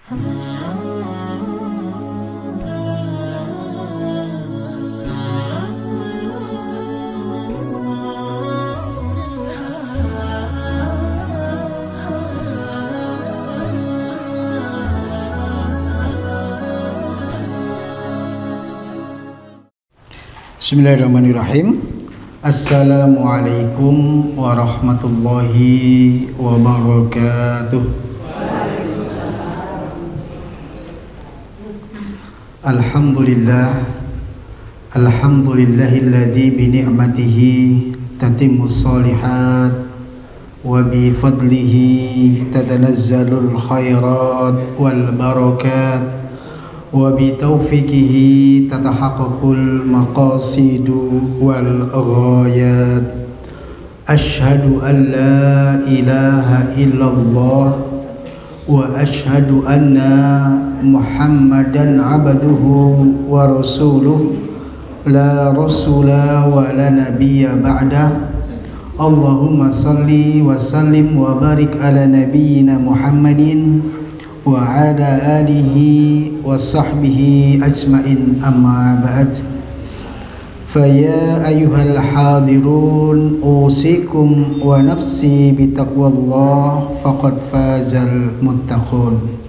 Bismillahirrahmanirrahim. Assalamualaikum warahmatullahi wabarakatuh. Alhamdulillahilladzi bi ni'matihi tatimmus shalihat wa bi fadlihi tatanazzalul khairat wal barakat wa bi taufiqihi tatahaqqaqul maqasidu wal ghayat. Asyhadu an la ilaha illallah wa asyhadu anna Muhammadan abduhu wa rasuluh la rasula wa la nabiyya ba'dah. Allahumma salli wa sallim wa barik ala nabiyyina Muhammadin wa ala alihi wa sahbihi ajmain, amma ba'd. Faya ayyuhal hadirun usikum wa nafsi bitaqwallah faqad fazal muttaqun.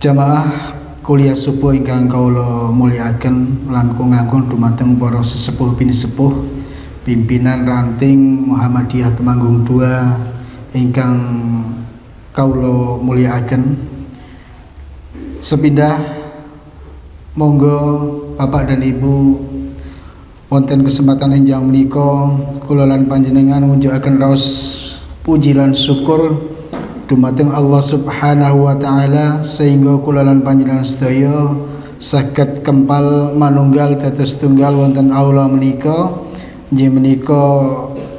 Jamaah kuliah subuh ingkang kawula mulyakaken langkung-langkung dumateng para sesepuh pinisepuh pimpinan ranting Muhammadiyah Temanggung II ingkang kawula mulyakaken. Sepindah monggo Bapak dan Ibu wonten kesempatan enjang menika kula lan panjenengan ngunjukaken raos puji lan syukur dumateng Allah Subhanahu wa taala sehingga kula lan panjenengan sedaya saged kempal manunggal dados tunggal wonten aula menika inggih menika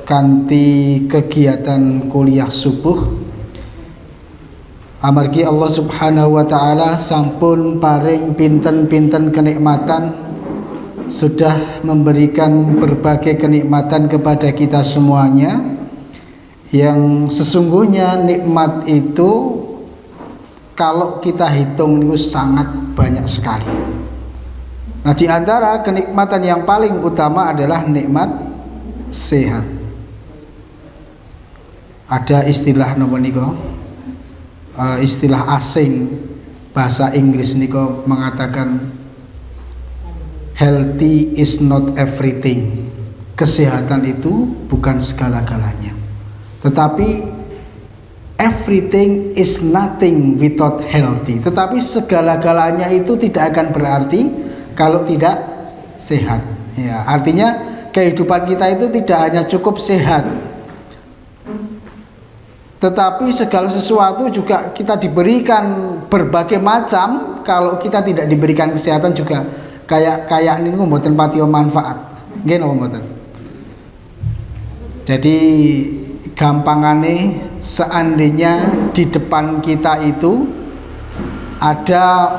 kanthi kegiatan kuliah subuh. Amargi Allah Subhanahu wa taala sampun paring pinten-pinten kenikmatan, sudah memberikan berbagai kenikmatan kepada kita semuanya, yang sesungguhnya nikmat itu kalau kita hitung itu sangat banyak sekali. Nah, di antara kenikmatan yang paling utama adalah nikmat sehat. Ada istilah napa nika? Istilah asing bahasa Inggris niko mengatakan healthy is not everything. Kesehatan itu bukan segala-galanya, tetapi everything is nothing without healthy. Tetapi segala-galanya itu tidak akan berarti kalau tidak sehat. Ya, artinya kehidupan kita itu tidak hanya cukup sehat, tetapi segala sesuatu juga kita diberikan berbagai macam. Kalau kita tidak diberikan kesehatan juga kayak ini mboten patio manfaat. Nggih napa mboten? Jadi gampangane seandainya di depan kita itu ada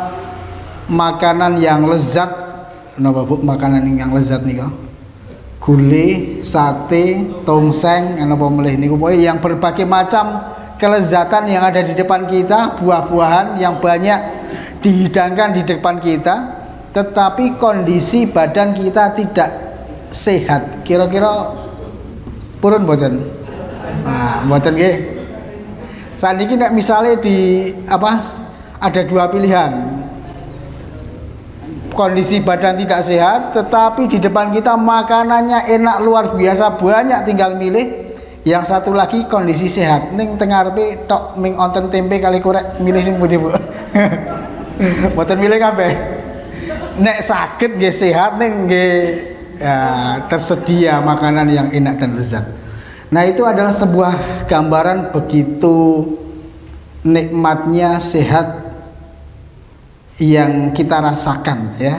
makanan yang lezat, napa Bu makanan yang lezat nika? Gulai, sate, tongseng, apa melih niku pokoke yang berbagai macam kelezatan yang ada di depan kita, buah-buahan yang banyak dihidangkan di depan kita, tetapi kondisi badan kita tidak sehat. Kira-kira purun mboten? Nah, mboten nggih. Saniki nek misale di ada dua pilihan. Kondisi badan tidak sehat, tetapi di depan kita makanannya enak luar biasa banyak, tinggal milih. Yang satu lagi kondisi sehat, ning teng ngarepe tok ming onten tempe kali korek, milih sing pundi Bu? Mboten milih kabeh. Nek saged nggih sehat ning nggih ya, tersedia makanan yang enak dan lezat. Nah, itu adalah sebuah gambaran begitu nikmatnya sehat yang kita rasakan, ya.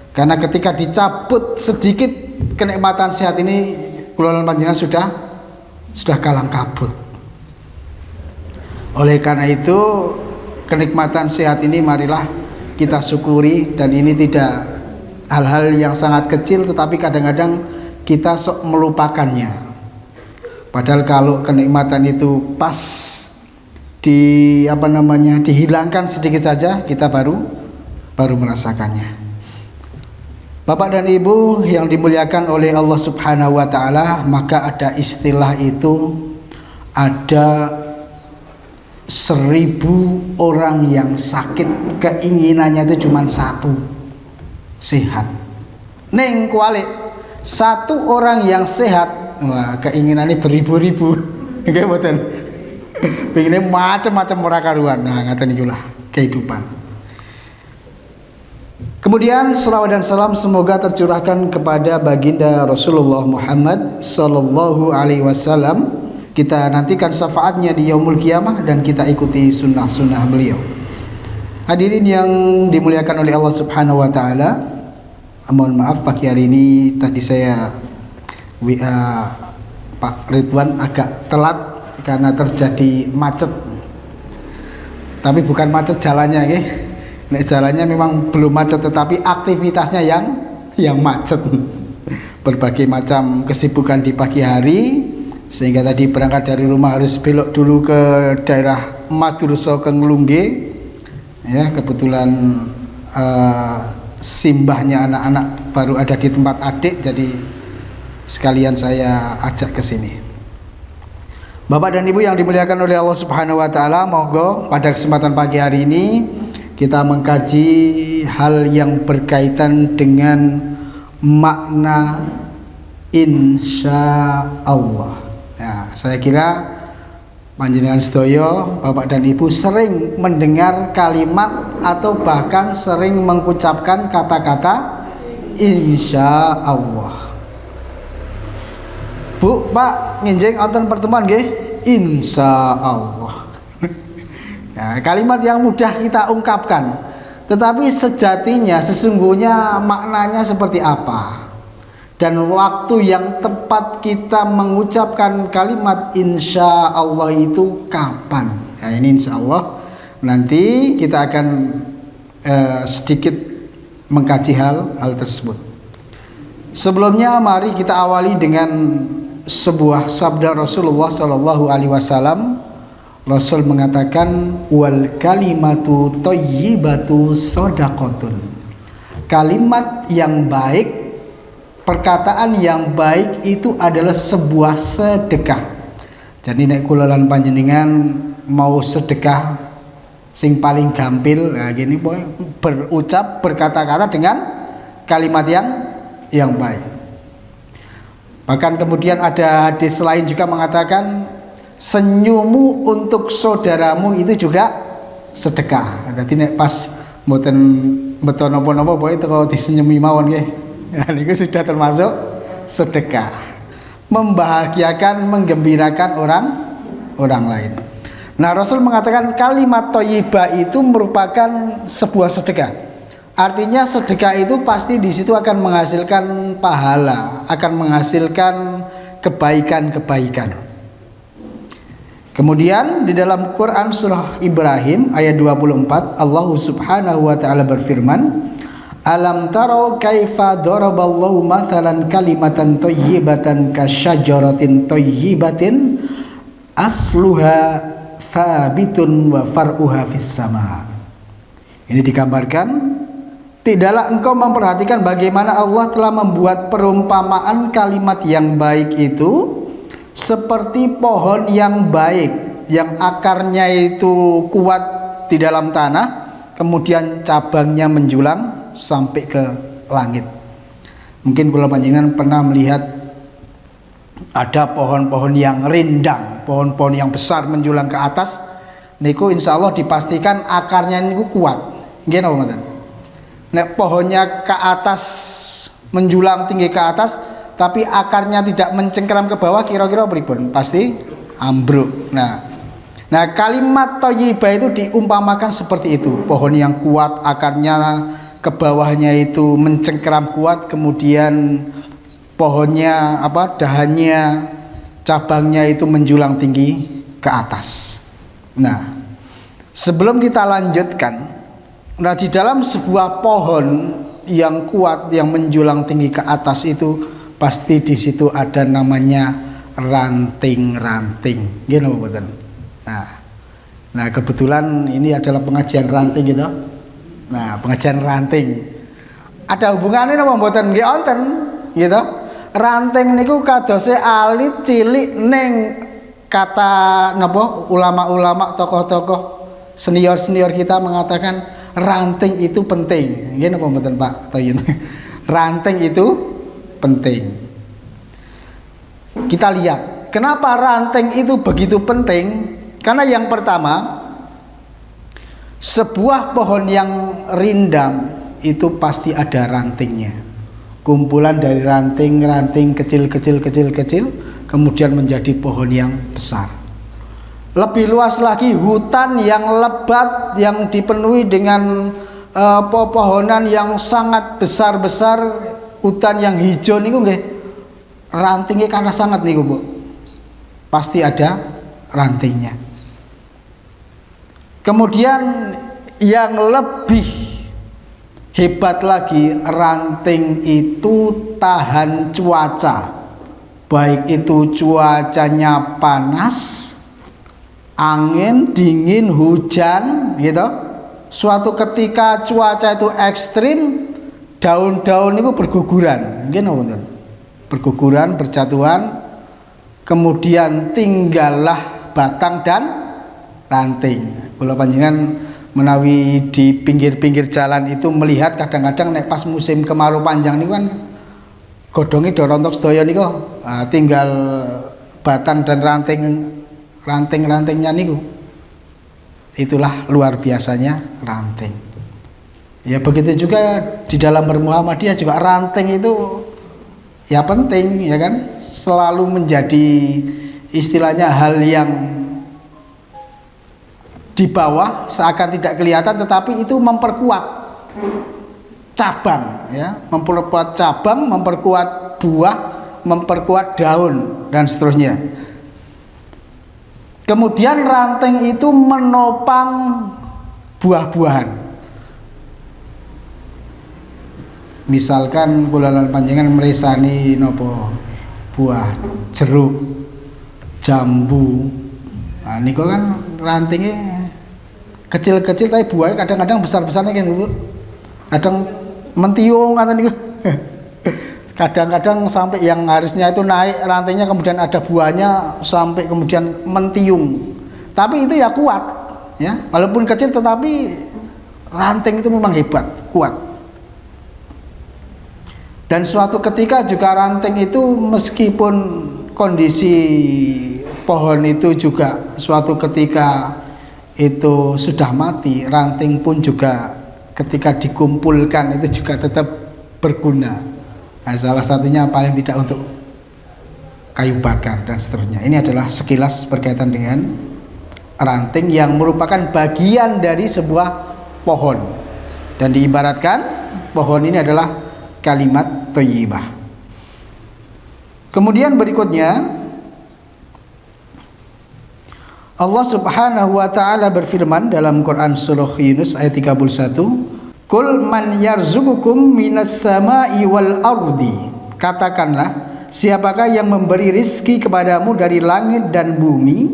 Karena ketika dicabut sedikit kenikmatan sehat ini, kula lan panjenengan sudah kalang kabut. Oleh karena itu, kenikmatan sehat ini marilah kita syukuri, dan ini tidak hal-hal yang sangat kecil, tetapi kadang-kadang kita sok melupakannya. Padahal kalau kenikmatan itu pas dihilangkan sedikit saja, kita baru merasakannya. Bapak dan Ibu yang dimuliakan oleh Allah Subhanahu wa taala, maka ada istilah itu, ada 1000 orang yang sakit, keinginannya itu cuma satu, sehat. Neng kualik, satu orang yang sehat, wah keinginannya beribu-ribu. Nggih mboten. Pengennya macam-macam ora karuan. Nah, ngaten ikulah kehidupan. Kemudian selawat dan salam semoga tercurahkan kepada baginda Rasulullah Muhammad sallallahu alaihi wasallam. Kita nantikan syafaatnya di yaumul kiamah dan kita ikuti sunnah-sunnah beliau. Hadirin yang dimuliakan oleh Allah Subhanahu wa taala, mohon maaf pagi hari ini tadi saya WA Pak Ridwan agak telat karena terjadi macet. Tapi bukan macet jalannya nggih. Nek jalannya memang belum macet, tetapi aktivitasnya yang macet. Berbagai macam kesibukan di pagi hari, sehingga tadi berangkat dari rumah harus belok dulu ke daerah Madurso ke Nglungge. Ya, kebetulan simbahnya anak-anak baru ada di tempat adik, jadi sekalian saya ajak ke sini. Bapak dan Ibu yang dimuliakan oleh Allah Subhanahu wa taala, monggo pada kesempatan pagi hari ini kita mengkaji hal yang berkaitan dengan makna insya Allah. Ya, saya kira panjenengan sedaya, Bapak dan Ibu sering mendengar kalimat atau bahkan sering mengucapkan kata-kata insya Allah. Bu, Pak, nginjing wonten pertemuan nggih? Insya Allah. Ya, kalimat yang mudah kita ungkapkan, tetapi sejatinya sesungguhnya maknanya seperti apa, dan waktu yang tepat kita mengucapkan kalimat insya Allah itu kapan. Ya, ini insya Allah nanti kita akan sedikit mengkaji hal tersebut. Sebelumnya mari kita awali dengan sebuah sabda Rasulullah Sallallahu Alaihi Wasallam. Rasul mengatakan, wal kalimatu thayyibatu shadaqatun. Kalimat yang baik, perkataan yang baik itu adalah sebuah sedekah. Jadi nek kula lan panjenengan mau sedekah sing paling gampil, nah gini boy, berucap berkata-kata dengan kalimat yang baik. Bahkan kemudian ada hadis lain juga mengatakan, senyummu untuk saudaramu itu juga sedekah. Jadi nek pas mboten beton napa-napa pokoke teko disenyumi mawon nggih. Ya niku sudah termasuk sedekah. Membahagiakan, menggembirakan orang lain. Nah, Rasul mengatakan kalimat thayyibah itu merupakan sebuah sedekah. Artinya sedekah itu pasti di situ akan menghasilkan pahala, akan menghasilkan kebaikan-kebaikan. Kemudian di dalam Quran surah Ibrahim ayat 24, Allah Subhanahu wa taala berfirman, alam tarau kaifa daraballahu mathalan kalimatan thayyibatan kasyajaratin thayyibatin asluha thabitun wa far'uha fis sama. Ini digambarkan, tidaklah engkau memperhatikan bagaimana Allah telah membuat perumpamaan kalimat yang baik itu seperti pohon yang baik, yang akarnya itu kuat di dalam tanah, kemudian cabangnya menjulang sampai ke langit. Mungkin kalau panjenengan pernah melihat ada pohon-pohon yang rindang, pohon-pohon yang besar menjulang ke atas, niku insya Allah dipastikan akarnya niku kuat. Nggih napa mboten? Nek pohonnya ke atas menjulang tinggi ke atas, tapi akarnya tidak mencengkeram ke bawah, kira-kira pripun? Pasti ambruk. Nah kalimat thayyibah itu diumpamakan seperti itu, pohon yang kuat, akarnya ke bawahnya itu mencengkeram kuat, kemudian pohonnya dahannya, cabangnya itu menjulang tinggi ke atas. Nah, sebelum kita lanjutkan, nah di dalam sebuah pohon yang kuat yang menjulang tinggi ke atas itu pasti di situ ada namanya ranting-ranting. Gini betul. Nah, kebetulan ini adalah pengajian ranting gitu. Nah, pengajian ranting. Ada hubungannya napa mboten nggih wonten gitu. Ranting niku kadose alit cilik ning kata napa ulama-ulama tokoh-tokoh senior-senior kita mengatakan ranting itu penting. Nggih napa mboten Pak Toyun? Ranting itu penting. Kita lihat, kenapa ranting itu begitu penting? Karena yang pertama, sebuah pohon yang rindang itu pasti ada rantingnya. Kumpulan dari ranting-ranting kecil-kecil, kemudian menjadi pohon yang besar. Lebih luas lagi, hutan yang lebat, yang dipenuhi dengan pepohonan yang sangat besar-besar, hutan yang hijau niku nggih, rantingnya karena sangat niku Bu. Pasti ada rantingnya. Kemudian yang lebih hebat lagi, ranting itu tahan cuaca, baik itu cuacanya panas, angin, dingin, hujan gitu. Suatu ketika cuaca itu ekstrim, daun-daun itu berguguran, berguguran, berjatuhan, kemudian tinggallah batang dan ranting. Kula panjenengan menawi di pinggir-pinggir jalan itu melihat kadang-kadang nek pas musim kemarau panjang niku kan godhonge do rontok sedaya niku, tinggal batang dan ranting-rantingnya niku. Itulah luar biasanya ranting. Ya begitu juga di dalam bermuhammadiyah juga ranting itu ya penting ya kan, selalu menjadi istilahnya hal yang di bawah seakan tidak kelihatan, tetapi itu memperkuat cabang ya, memperkuat cabang, memperkuat buah, memperkuat daun dan seterusnya. Kemudian ranting itu menopang buah-buahan. Misalkan kula panjenengan meresani nopo buah jeruk, jambu. Nah, niku kan rantingnya kecil-kecil tapi buahnya kadang-kadang besar-besarnya kan Bu. Kadang mentiung atau niku. Kadang-kadang sampai yang harusnya itu naik rantainya kemudian ada buahnya sampai kemudian mentiung. Tapi itu ya kuat ya. Walaupun kecil tetapi ranting itu memang hebat, kuat. Dan suatu ketika juga ranting itu meskipun kondisi pohon itu juga suatu ketika itu sudah mati, ranting pun juga ketika dikumpulkan itu juga tetap berguna. Nah, salah satunya paling tidak untuk kayu bakar dan seterusnya. Ini adalah sekilas berkaitan dengan ranting yang merupakan bagian dari sebuah pohon, dan diibaratkan pohon ini adalah kalimat thayyibah. Kemudian berikutnya Allah Subhanahu wa taala berfirman dalam Quran surah Yunus ayat 31, "Qul man yarzuqukum minas sama'i wal ardi." Katakanlah, siapakah yang memberi rizki kepadamu dari langit dan bumi?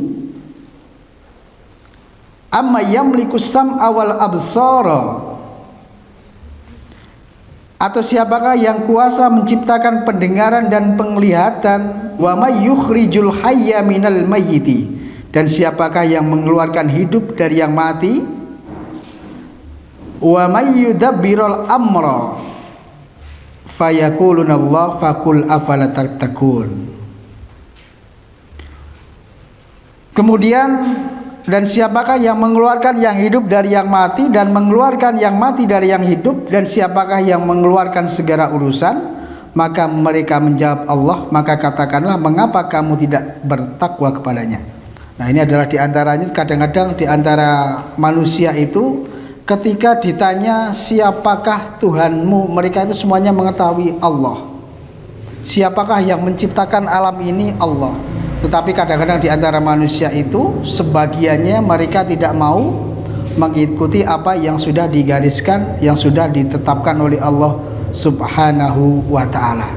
Amma yamliku sam'a wal absara. Atau siapakah yang kuasa menciptakan pendengaran dan penglihatan? Wa may yukhrijul hayya minal mayyiti. Dan siapakah yang mengeluarkan hidup dari yang mati? Wa may yudabbirul amra fayaquluna Allah faqul afala tattaqun. Kemudian, dan siapakah yang mengeluarkan yang hidup dari yang mati dan mengeluarkan yang mati dari yang hidup, dan siapakah yang mengeluarkan segala urusan? Maka mereka menjawab Allah. Maka katakanlah, mengapa kamu tidak bertakwa kepadanya? Nah, ini adalah diantaranya kadang-kadang diantara manusia itu ketika ditanya siapakah Tuhanmu, mereka itu semuanya mengetahui Allah. Siapakah yang menciptakan alam ini? Allah. Tetapi kadang-kadang diantara manusia itu sebagiannya mereka tidak mau mengikuti apa yang sudah digariskan, yang sudah ditetapkan oleh Allah Subhanahu wa ta'ala.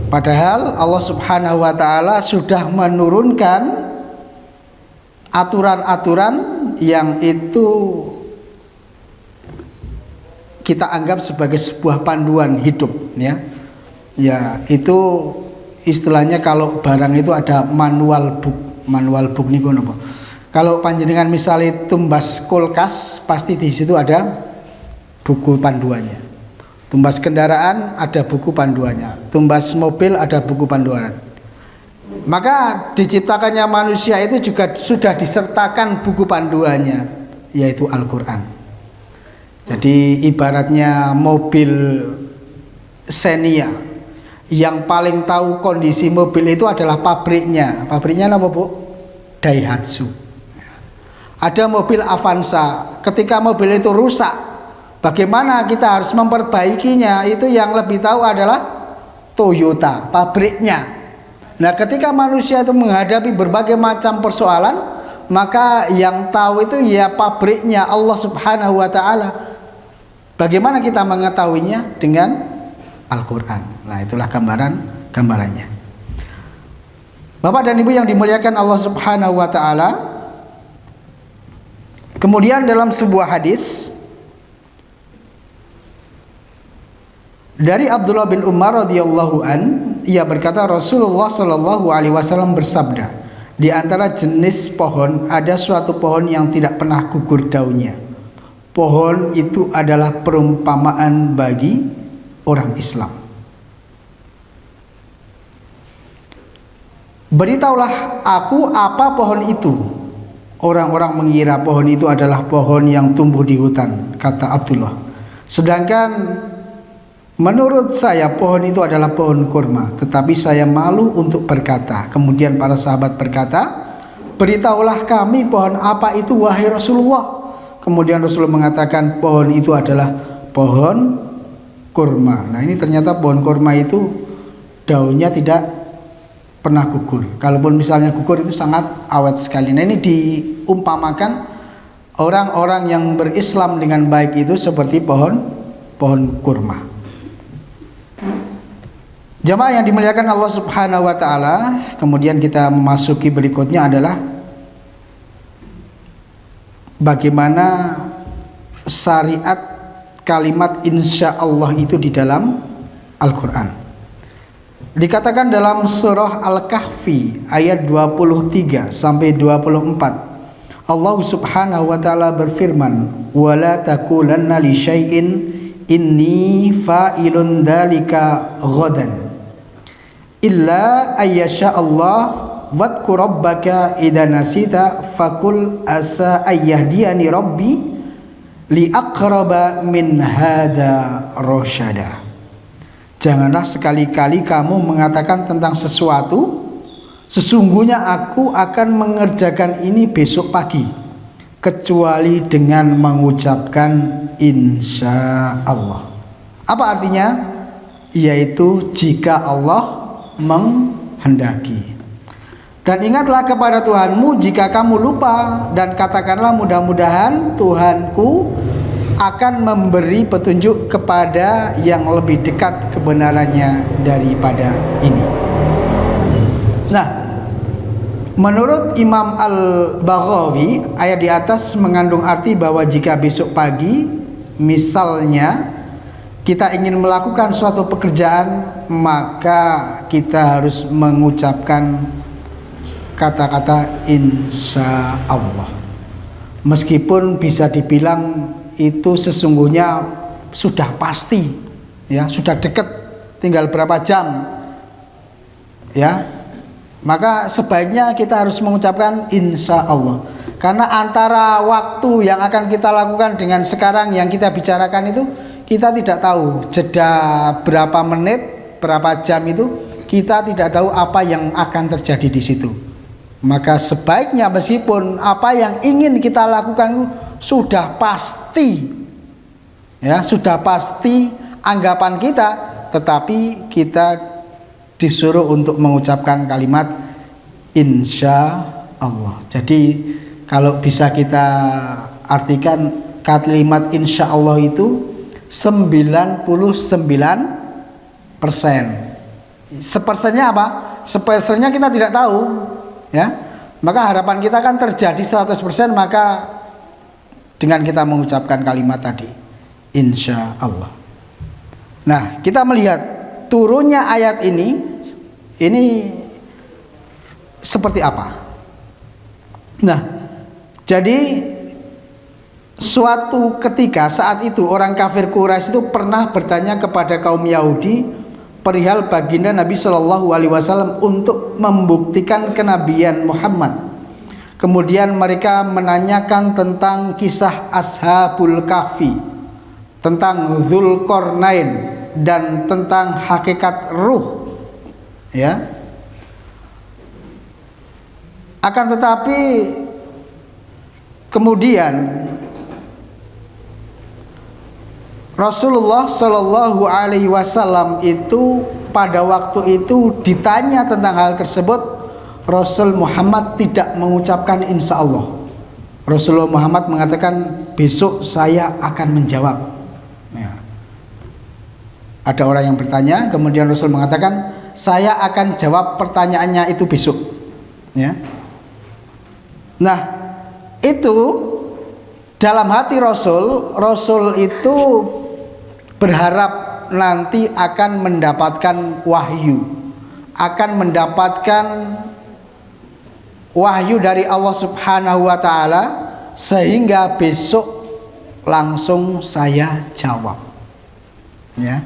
Padahal Allah Subhanahu wa ta'ala sudah menurunkan aturan-aturan yang itu kita anggap sebagai sebuah panduan hidup, ya. Ya, itu istilahnya kalau barang itu ada manual book niku napa. Kalau panjenengan misalnya tumbas kulkas, pasti di situ ada buku panduannya. Tumbas kendaraan ada buku panduannya. Tumbas mobil ada buku panduan. Maka diciptakannya manusia itu juga sudah disertakan buku panduannya, yaitu Al-Qur'an. Jadi ibaratnya mobil Xenia, yang paling tahu kondisi mobil itu adalah pabriknya. Pabriknya apa, Bu? Daihatsu. Ada mobil Avanza, ketika mobil itu rusak, bagaimana kita harus memperbaikinya, itu yang lebih tahu adalah Toyota, pabriknya. Nah, ketika manusia itu menghadapi berbagai macam persoalan, maka yang tahu itu ya pabriknya, Allah Subhanahu wa Ta'ala. Bagaimana kita mengetahuinya? Dengan Al-Quran. Nah, itulah gambarannya. Bapak dan Ibu yang dimuliakan Allah Subhanahu wa Ta'ala, kemudian dalam sebuah hadis dari Abdullah bin Umar radhiyallahu an, ia berkata, Rasulullah Shallallahu alaihi wasallam bersabda, di antara jenis pohon ada suatu pohon yang tidak pernah gugur daunnya. Pohon itu adalah perumpamaan bagi orang Islam. Beritahulah aku apa pohon itu. Orang-orang mengira pohon itu adalah pohon yang tumbuh di hutan, kata Abdullah. Sedangkan menurut saya pohon itu adalah pohon kurma, tetapi saya malu untuk berkata. Kemudian para sahabat berkata, beritahulah kami pohon apa itu wahai Rasulullah. Kemudian Rasulullah mengatakan pohon itu adalah pohon kurma. Nah, ini ternyata pohon kurma itu daunnya tidak pernah gugur. Kalaupun misalnya gugur itu sangat awet sekali. Nah, ini diumpamakan orang-orang yang berislam dengan baik itu seperti pohon kurma. Jamaah yang dimuliakan Allah Subhanahu wa Ta'ala, kemudian kita memasuki berikutnya adalah bagaimana syariat kalimat insya Allah itu di dalam Al-Quran. Dikatakan dalam surah Al-Kahfi ayat 23 sampai 24, Allah Subhanahu wa Ta'ala berfirman, wala taqulanna li syai'in inni fa'ilun dzalika ghadan illa ayyasha Allah wadhkur rabbaka idza nasita fakul asa ayyahdiyani rabbi li aqraba min hada rasyada. Janganlah sekali-kali kamu mengatakan tentang sesuatu, sesungguhnya aku akan mengerjakan ini besok pagi, kecuali dengan mengucapkan insya Allah. Apa artinya? Yaitu jika Allah menghendaki. Dan ingatlah kepada Tuhanmu jika kamu lupa, dan katakanlah mudah-mudahan Tuhanku akan memberi petunjuk kepada yang lebih dekat kebenarannya daripada ini. Nah, menurut Imam Al-Baghawi, ayat di atas mengandung arti bahwa jika besok pagi misalnya kita ingin melakukan suatu pekerjaan, maka kita harus mengucapkan kata-kata insya Allah. Meskipun bisa dibilang itu sesungguhnya sudah pasti, ya, sudah dekat, tinggal berapa jam, ya, maka sebaiknya kita harus mengucapkan insya Allah. Karena antara waktu yang akan kita lakukan dengan sekarang yang kita bicarakan itu, kita tidak tahu jeda berapa menit, berapa jam itu, kita tidak tahu apa yang akan terjadi di situ. Maka sebaiknya meskipun apa yang ingin kita lakukan sudah pasti, ya, sudah pasti anggapan kita, tetapi kita disuruh untuk mengucapkan kalimat insya Allah. Jadi kalau bisa kita artikan kalimat insya Allah itu 99%. Sepersennya apa? Sepersennya kita tidak tahu, ya. Maka harapan kita kan terjadi 100%, maka dengan kita mengucapkan kalimat tadi, insya Allah. Nah, kita melihat turunnya ayat ini seperti apa. Nah, jadi suatu ketika saat itu orang kafir Quraisy itu pernah bertanya kepada kaum Yahudi perihal baginda Nabi Shallallahu Alaihi Wasallam untuk membuktikan kenabian Muhammad. Kemudian mereka menanyakan tentang kisah Ashabul Kahfi, tentang Dzulqarnain, dan tentang hakikat ruh, ya. Akan tetapi kemudian Rasulullah Shallallahu Alaihi Wasallam itu pada waktu itu ditanya tentang hal tersebut, Rasul Muhammad tidak mengucapkan insya Allah. Rasulullah Muhammad mengatakan besok saya akan menjawab. Ya. Ada orang yang bertanya, kemudian Rasul mengatakan saya akan jawab pertanyaannya itu besok. Ya. Nah, itu dalam hati Rasul itu berharap nanti akan mendapatkan wahyu, akan mendapatkan wahyu dari Allah Subhanahu wa taala, sehingga besok langsung saya jawab. Ya.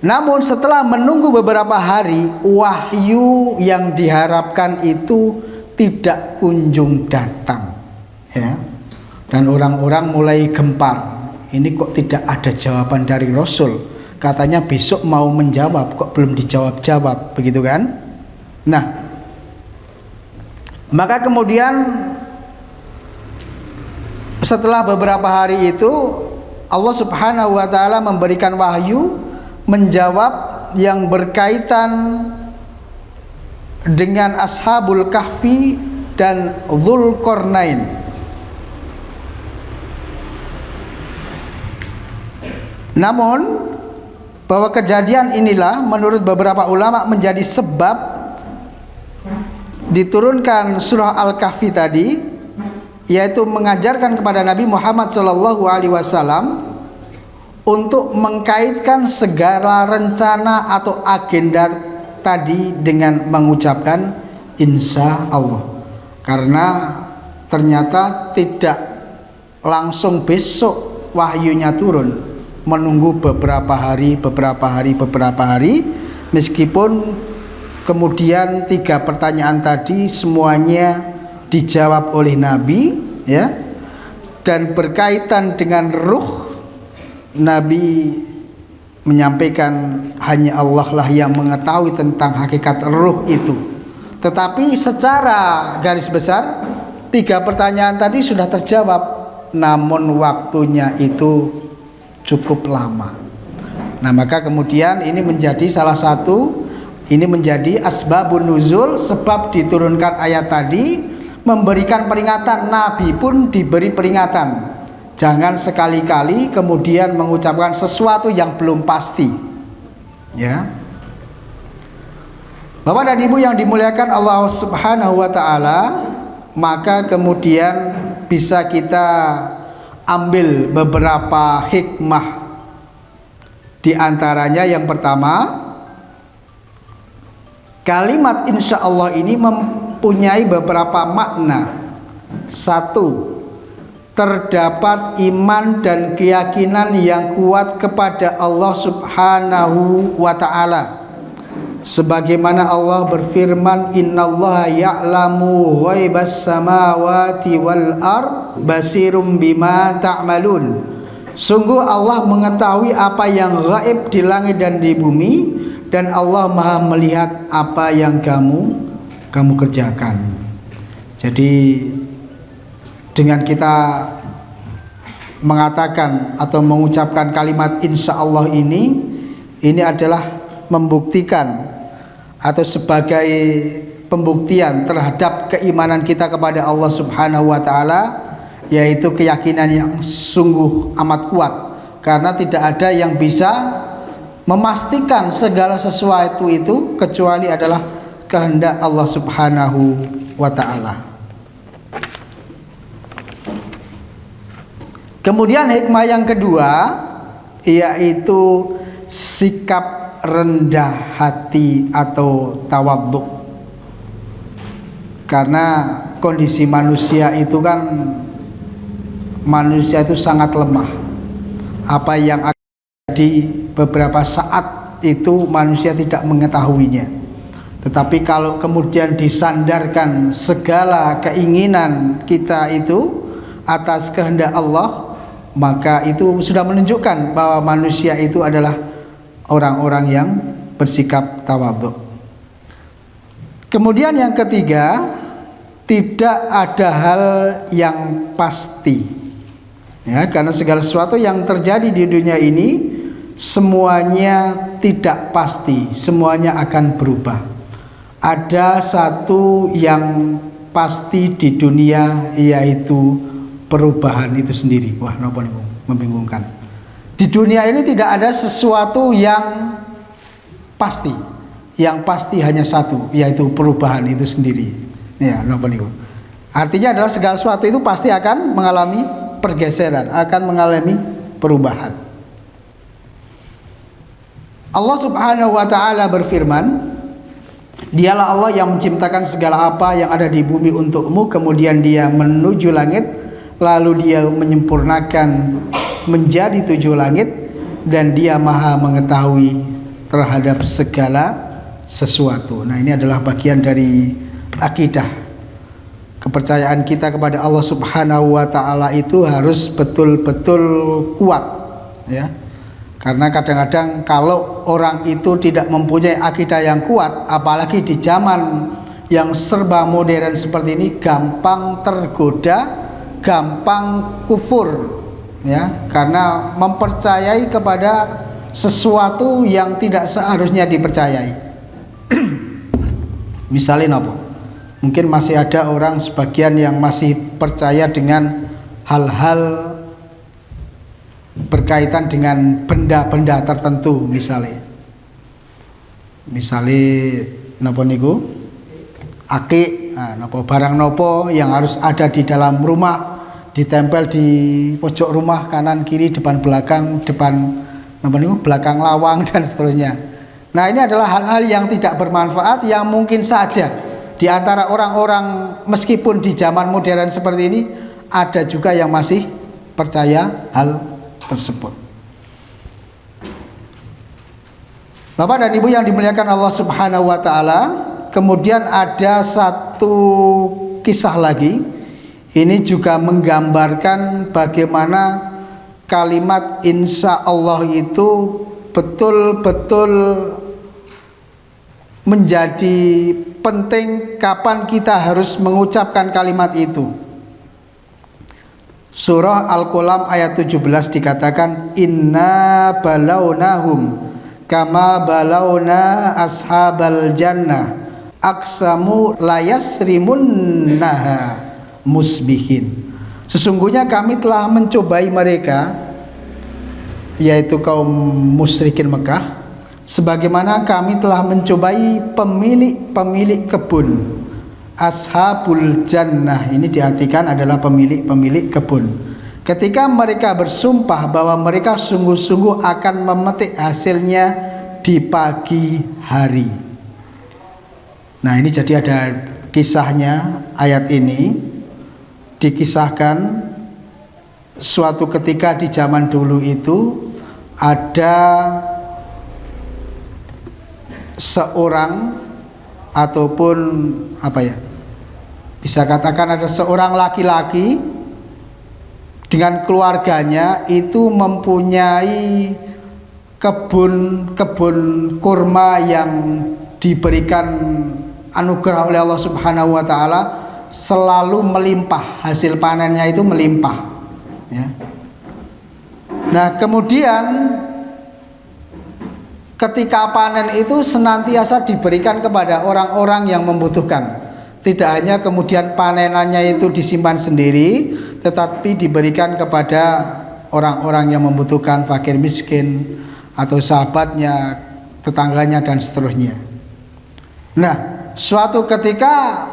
Namun setelah menunggu beberapa hari, wahyu yang diharapkan itu tidak kunjung datang. Ya. Dan orang-orang mulai gempar. Ini kok tidak ada jawaban dari Rasul? Katanya besok mau menjawab, kok belum dijawab-jawab, begitu kan? Nah, maka kemudian setelah beberapa hari itu Allah Subhanahu wa taala memberikan wahyu menjawab yang berkaitan dengan Ashabul Kahfi dan Dzulqarnain. Namun bahwa kejadian inilah menurut beberapa ulama menjadi sebab diturunkan surah Al-Kahfi tadi, yaitu mengajarkan kepada Nabi Muhammad SAW untuk mengkaitkan segala rencana atau agenda tadi dengan mengucapkan insya Allah, karena ternyata tidak langsung besok wahyunya turun, menunggu beberapa hari, meskipun kemudian 3 pertanyaan tadi semuanya dijawab oleh Nabi, ya, dan berkaitan dengan ruh. Nabi menyampaikan hanya Allah lah yang mengetahui tentang hakikat ruh itu. Tetapi secara garis besar 3 pertanyaan tadi sudah terjawab, namun waktunya itu cukup lama. Nah, maka kemudian ini menjadi salah satu, ini menjadi asbabun nuzul, sebab diturunkan ayat tadi, memberikan peringatan. Nabi pun diberi peringatan, jangan sekali-kali kemudian mengucapkan sesuatu yang belum pasti. Ya, Bapak dan Ibu yang dimuliakan Allah Subhanahu wa taala, maka kemudian bisa kita ambil beberapa hikmah. Di antaranya yang pertama, kalimat insya Allah ini mempunyai beberapa makna. 1, terdapat iman dan keyakinan yang kuat kepada Allah Subhanahu wa ta'ala, sebagaimana Allah berfirman, innallaha ya'lamu ghaibas samawati wal ard basirum bima ta'malun. Sungguh Allah mengetahui apa yang gaib di langit dan di bumi, dan Allah Maha melihat apa yang kamu kerjakan. Jadi dengan kita mengatakan atau mengucapkan kalimat insya Allah ini adalah membuktikan atau sebagai pembuktian terhadap keimanan kita kepada Allah Subhanahu wa taala, yaitu keyakinan yang sungguh amat kuat, karena tidak ada yang bisa memastikan segala sesuatu itu kecuali adalah kehendak Allah Subhanahu wa taala. Kemudian hikmah yang kedua yaitu sikap rendah hati atau tawadhu. Karena kondisi manusia itu kan, manusia itu sangat lemah. Apa yang akan terjadi beberapa saat itu manusia tidak mengetahuinya. Tetapi kalau kemudian disandarkan segala keinginan kita itu atas kehendak Allah, maka itu sudah menunjukkan bahwa manusia itu adalah orang-orang yang bersikap tawadhu. Kemudian yang ketiga, tidak ada hal yang pasti. Ya, karena segala sesuatu yang terjadi di dunia ini semuanya tidak pasti, semuanya akan berubah. Ada satu yang pasti di dunia, yaitu perubahan itu sendiri. Wah, napa niku membingungkan. Di dunia ini tidak ada sesuatu yang pasti. Yang pasti hanya satu, yaitu perubahan itu sendiri. Ya, napa niku. Artinya adalah segala sesuatu itu pasti akan mengalami pergeseran, akan mengalami perubahan. Allah Subhanahu wa taala berfirman, Dialah Allah yang menciptakan segala apa yang ada di bumi untukmu, kemudian Dia menuju langit, lalu Dia menyempurnakan menjadi 7 langit, dan Dia maha mengetahui terhadap segala sesuatu. Nah, ini adalah bagian dari akidah. Kepercayaan kita kepada Allah Subhanahu wa taala itu harus betul-betul kuat, ya. Karena kadang-kadang kalau orang itu tidak mempunyai akidah yang kuat, apalagi di zaman yang serba modern seperti ini, gampang tergoda, gampang kufur, ya, karena mempercayai kepada sesuatu yang tidak seharusnya dipercayai. Misalnya apa? Mungkin masih ada orang sebagian yang masih percaya dengan hal-hal berkaitan dengan benda-benda tertentu, misalnya napa niku akik, napa barang nopo yang harus ada di dalam rumah, ditempel di pojok rumah, kanan kiri, depan belakang, depan napa niku belakang lawang dan seterusnya. Nah, ini adalah hal-hal yang tidak bermanfaat, yang mungkin saja di antara orang-orang meskipun di zaman modern seperti ini ada juga yang masih percaya hal tersebut. Bapak dan Ibu yang dimuliakan Allah Subhanahu wa taala, kemudian ada satu kisah lagi. Ini juga menggambarkan bagaimana kalimat insya Allah itu betul-betul menjadi penting kapan kita harus mengucapkan kalimat itu. Surah Al-Qalam ayat 17 dikatakan, Inna balawnahum kama balawna ashabal jannah aksamu layasrimunnaha musbihin. Sesungguhnya kami telah mencobai mereka, yaitu kaum musyrikin Mekah, sebagaimana kami telah mencobai pemilik kebun. Ashabul jannah ini diartikan adalah pemilik kebun. Ketika mereka bersumpah bahwa mereka sungguh-sungguh akan memetik hasilnya di pagi hari. Nah, ini jadi ada kisahnya. Ayat ini dikisahkan suatu ketika di zaman dulu itu ada seorang, ataupun apa ya, bisa katakan ada seorang laki-laki dengan keluarganya itu mempunyai kebun kurma yang diberikan anugerah oleh Allah Subhanahu wa taala, selalu melimpah, hasil panennya itu melimpah, ya. Nah, kemudian ketika panen itu senantiasa diberikan kepada orang-orang yang membutuhkan. Tidak hanya kemudian panenannya itu disimpan sendiri, tetapi diberikan kepada orang-orang yang membutuhkan, fakir miskin, atau sahabatnya, tetangganya, dan seterusnya. Nah, suatu ketika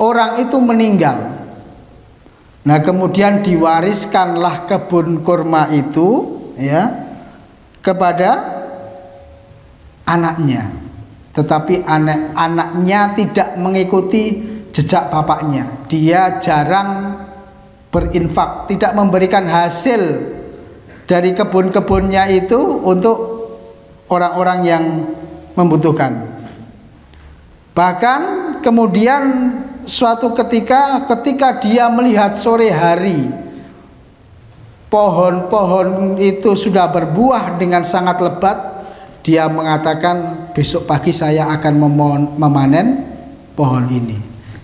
orang itu meninggal. Nah, kemudian diwariskanlah kebun kurma itu ya kepada anaknya. Tetapi anaknya tidak mengikuti jejak bapaknya. Dia jarang berinfak, tidak memberikan hasil dari kebun-kebunnya itu untuk orang-orang yang membutuhkan. Bahkan kemudian suatu ketika dia melihat sore hari pohon-pohon itu sudah berbuah dengan sangat lebat, dia mengatakan besok pagi saya akan memanen pohon ini.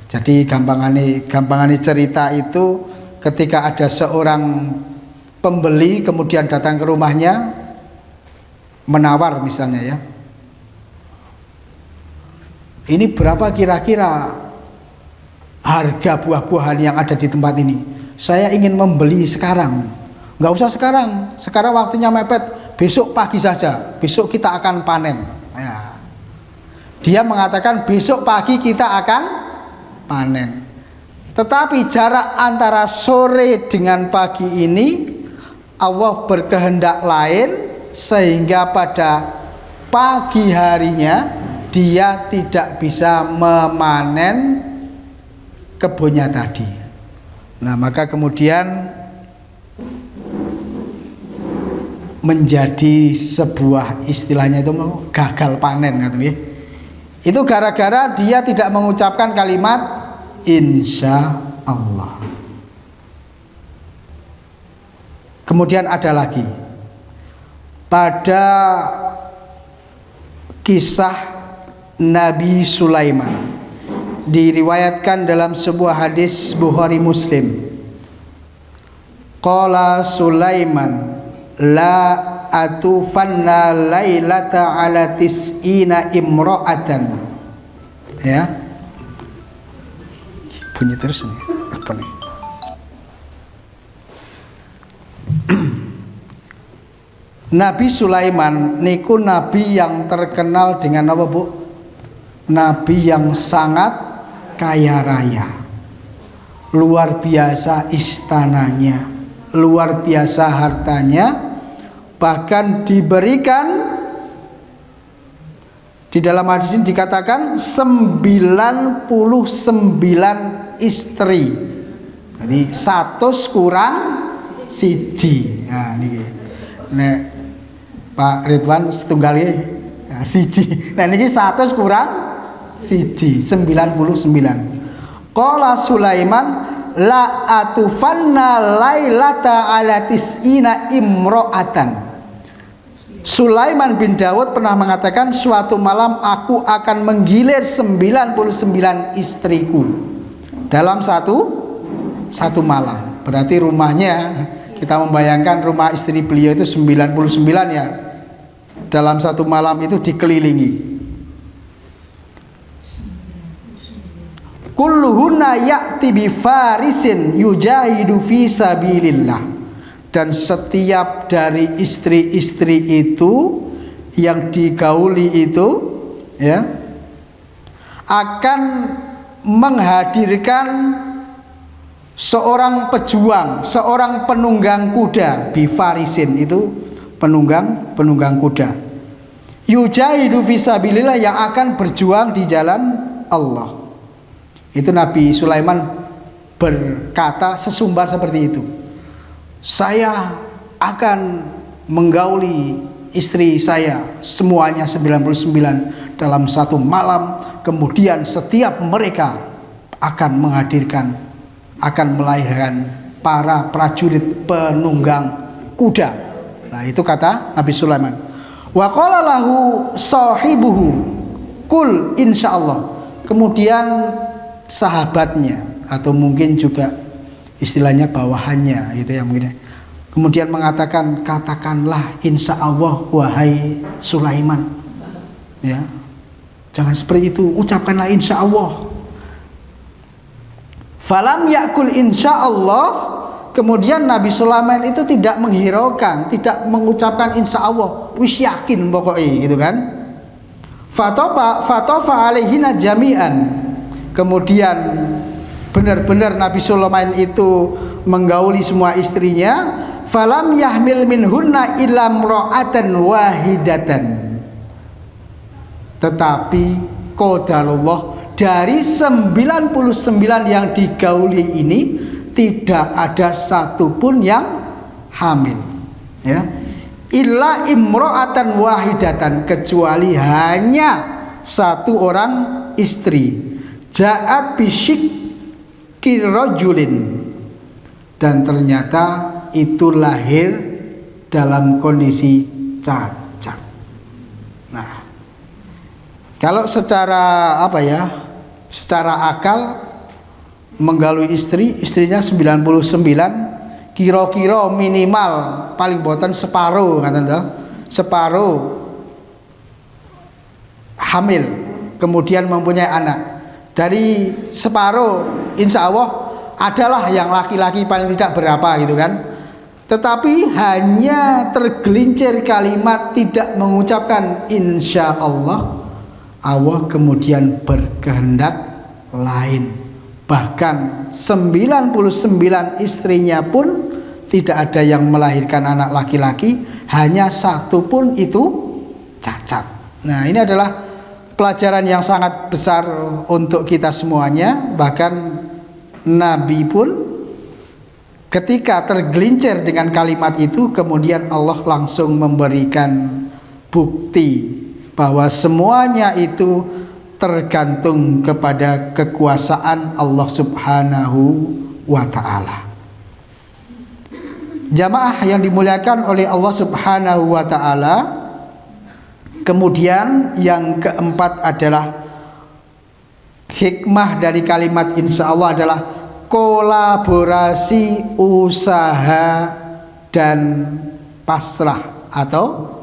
Jadi gampangane cerita itu ketika ada seorang pembeli kemudian datang ke rumahnya menawar misalnya ya, ini berapa kira-kira harga buah-buahan yang ada di tempat ini, saya ingin membeli sekarang. Nggak usah sekarang waktunya mepet, besok pagi saja, besok kita akan panen ya. Dia mengatakan besok pagi kita akan panen. Tetapi jarak antara sore dengan pagi ini Allah berkehendak lain, sehingga pada pagi harinya dia tidak bisa memanen kebunnya tadi. Nah, maka kemudian menjadi sebuah istilahnya itu gagal panen katanya. Itu gara-gara dia tidak mengucapkan kalimat insya Allah. Kemudian ada lagi pada kisah Nabi Sulaiman, diriwayatkan dalam sebuah hadis Bukhari Muslim. Qala Sulaiman la atufanna lailata ala tis'ina imra'atan. Ya. Bunyi terus nih. Apa nih? Nabi Sulaiman niku nabi yang terkenal dengan apa, Bu? Nabi yang sangat kaya raya. Luar biasa istananya, luar biasa hartanya, bahkan diberikan di dalam hadis ini dikatakan 99 istri. Jadi 100 kurang siji. Nah niki. Nek Pak Ridwan setunggal ya, siji. Nah niki 100 kurang siji, 99. Qala Sulaiman la atufanna lailata ala tis'ina imro'atan. Sulaiman bin Daud pernah mengatakan, suatu malam aku akan menggilir 99 istriku dalam satu malam. Berarti rumahnya, kita membayangkan rumah istri beliau itu 99 ya, dalam satu malam itu dikelilingi. Kulluhunna ya'ti bi farisin yujahidu fi sabilillah. Dan setiap dari istri-istri itu yang digauli itu ya akan menghadirkan seorang pejuang, seorang penunggang kuda. Bi farisin itu penunggang kuda. Yujahidu fi sabilillah, yang akan berjuang di jalan Allah. Itu Nabi Sulaiman berkata sesumbar seperti itu. Saya akan menggauli istri saya semuanya 99 dalam satu malam. Kemudian setiap mereka akan melahirkan para prajurit penunggang kuda. Nah itu kata Nabi Sulaiman. Wa qala lahu sahibuhu kul insyaallah. Kemudian sahabatnya atau mungkin juga istilahnya bawahannya gitu ya mungkin. Kemudian mengatakan, katakanlah insya Allah wahai Sulaiman. Ya, jangan seperti itu, ucapkanlah insya Allah. Falam yakul insya Allah. Kemudian Nabi Sulaiman itu tidak menghiraukan, tidak mengucapkan insya Allah, wis yakin pokoknya gitu kan. Fatofa alaihina jami'an. Kemudian benar-benar Nabi Sulaiman itu menggauli semua istrinya, falam yahmil minhunna illa imra'atan wahidatan. Tetapi qadarullah, dari 99 yang digauli ini tidak ada satupun yang hamil, ya. Illa imra'atan wahidatan, kecuali hanya satu orang istri. Ja'at bisyikki rajulin, dan ternyata itu lahir dalam kondisi cacat. Nah, kalau secara secara akal menggauli istrinya 99, kira-kira minimal paling boten separuh, separuh hamil, kemudian mempunyai anak. Dari separuh insya Allah adalah yang laki-laki paling tidak berapa gitu kan. Tetapi hanya tergelincir kalimat tidak mengucapkan insya Allah, Allah kemudian berkehendak lain. Bahkan 99 istrinya pun tidak ada yang melahirkan anak laki-laki, hanya satu pun itu cacat. Nah, ini adalah pelajaran yang sangat besar untuk kita semuanya. Bahkan Nabi pun ketika tergelincir dengan kalimat itu, kemudian Allah langsung memberikan bukti bahwa semuanya itu tergantung kepada kekuasaan Allah Subhanahu wa ta'ala. Jamaah yang dimuliakan oleh Allah Subhanahu wa ta'ala, kemudian yang keempat adalah hikmah dari kalimat insya Allah adalah kolaborasi usaha dan pasrah atau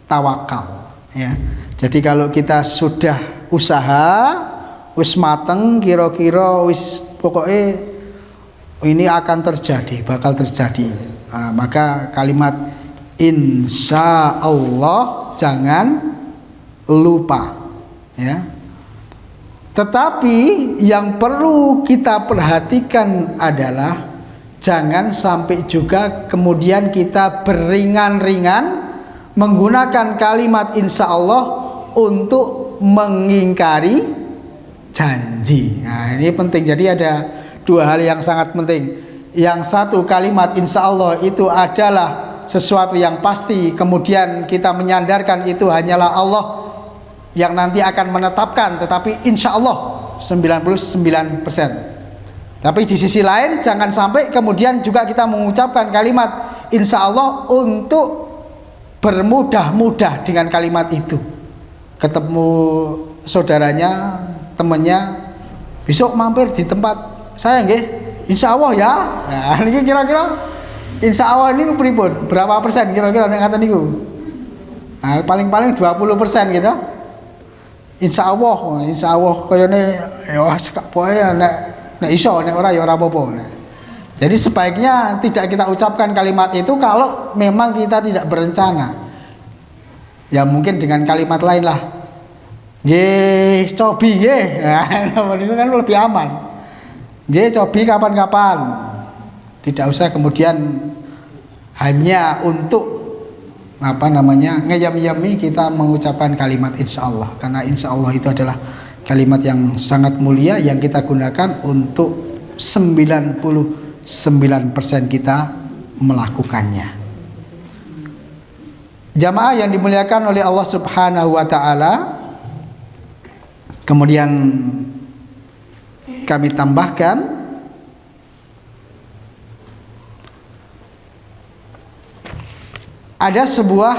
tawakal, ya. Jadi kalau kita sudah usaha wis mateng, kira-kira wis pokoknya ini akan terjadi, bakal terjadi, nah, maka kalimat insya Allah jangan lupa, ya. Tetapi yang perlu kita perhatikan adalah jangan sampai juga kemudian kita beringan-ringan menggunakan kalimat insya Allah untuk mengingkari janji. Nah, ini penting. Jadi ada dua hal yang sangat penting. Yang satu, kalimat insya Allah itu adalah sesuatu yang pasti, kemudian kita menyandarkan itu hanyalah Allah yang nanti akan menetapkan, tetapi insya Allah 99%. Tapi di sisi lain jangan sampai kemudian juga kita mengucapkan kalimat insya Allah untuk bermudah-mudah dengan kalimat itu. Ketemu saudaranya, temennya, besok mampir di tempat saya nggih, insya Allah ya. Nah, ini kira-kira insya Allah ini pripun? Berapa persen kira-kira nek ngaten niku? Nah, paling-paling 20% gitu. Insya Allah kayane ya sekak poe nek iso, nek ora ya ora apa-apa. Jadi sebaiknya tidak kita ucapkan kalimat itu kalau memang kita tidak berencana. Ya mungkin dengan kalimat lain lah. Nggih, cobi nggih. Nah, itu kan lebih aman. Nggih, cobi kapan-kapan. Tidak usah kemudian hanya untuk ngeyam-yami kita mengucapkan kalimat insya Allah, karena insya Allah itu adalah kalimat yang sangat mulia yang kita gunakan untuk 99% kita melakukannya. Jamaah yang dimuliakan oleh Allah Subhanahu wa ta'ala, kemudian kami tambahkan ada sebuah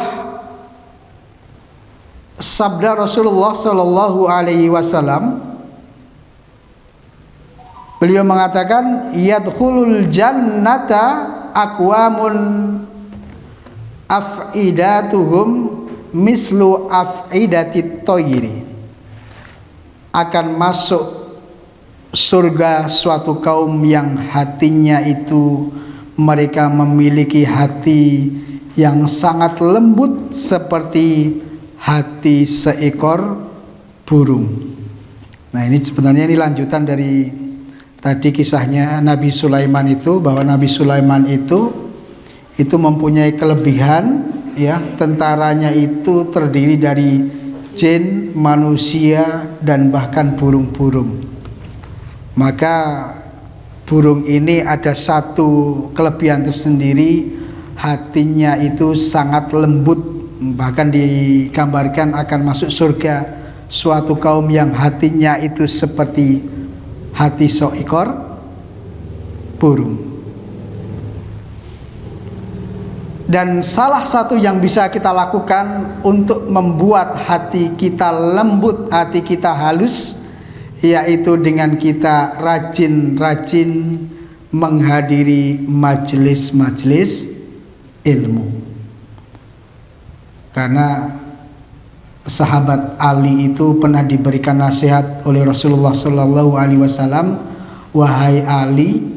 sabda Rasulullah Shallallahu Alaihi Wasallam. Beliau mengatakan, yadkhulul jannata aqwamun af'idatuhum mislu af'idatit tayri. Akan masuk surga suatu kaum yang hatinya itu mereka memiliki hati yang sangat lembut seperti hati seekor burung. Nah, ini sebenarnya ini lanjutan dari tadi kisahnya Nabi Sulaiman itu, bahwa Nabi Sulaiman itu mempunyai kelebihan, ya, tentaranya itu terdiri dari jin, manusia, dan bahkan burung-burung. Maka burung ini ada satu kelebihan tersendiri, hatinya itu sangat lembut, bahkan digambarkan akan masuk surga suatu kaum yang hatinya itu seperti hati seekor burung. Dan salah satu yang bisa kita lakukan untuk membuat hati kita lembut, hati kita halus, yaitu dengan kita rajin-rajin menghadiri majelis-majelis ilmu. Karena sahabat Ali itu pernah diberikan nasihat oleh Rasulullah Sallallahu Alaihi Wasallam, wahai Ali,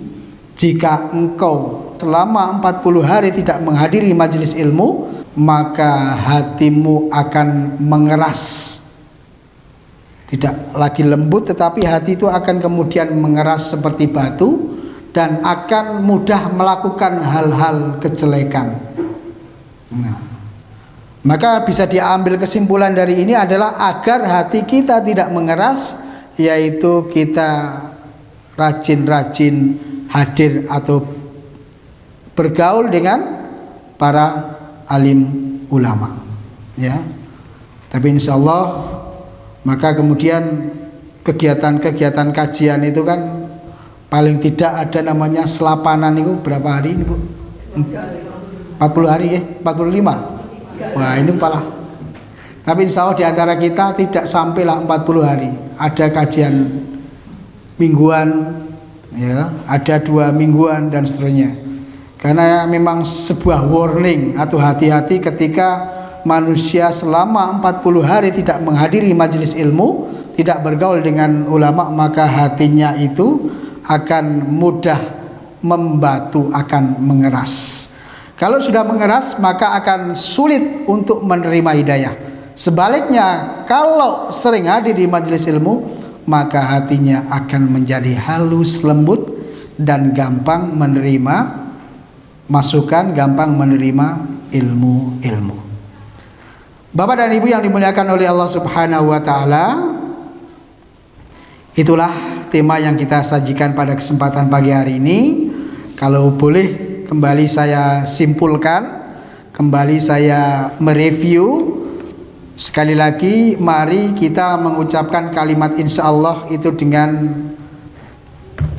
jika engkau selama 40 hari tidak menghadiri majelis ilmu, maka hatimu akan mengeras, tidak lagi lembut, tetapi hati itu akan kemudian mengeras seperti batu dan akan mudah melakukan hal-hal kejelekan. Maka bisa diambil kesimpulan dari ini adalah agar hati kita tidak mengeras, yaitu kita rajin-rajin hadir atau bergaul dengan para alim ulama, ya. Tapi insya Allah, maka kemudian kegiatan-kegiatan kajian itu kan paling tidak ada namanya selapanan itu berapa hari ini, Bu? 40 hari ya, 45. Wah, itu kepala. Tapi insya Allah diantara kita tidak sampailah 40 hari. Ada kajian mingguan, ya, ada 2 mingguan dan seterusnya. Karena memang sebuah warning atau hati-hati ketika manusia selama 40 hari tidak menghadiri majelis ilmu, tidak bergaul dengan ulama, maka hatinya itu akan mudah membatu, akan mengeras. Kalau sudah mengeras, maka akan sulit untuk menerima hidayah. Sebaliknya, kalau sering hadir di majelis ilmu, maka hatinya akan menjadi halus, lembut, dan gampang menerima masukan, gampang menerima ilmu-ilmu. Bapak dan Ibu yang dimuliakan oleh Allah Subhanahu wa taala, itulah tema yang kita sajikan pada kesempatan pagi hari ini. Kalau boleh kembali saya simpulkan, kembali saya mereview. Sekali lagi, mari kita mengucapkan kalimat insya Allah itu dengan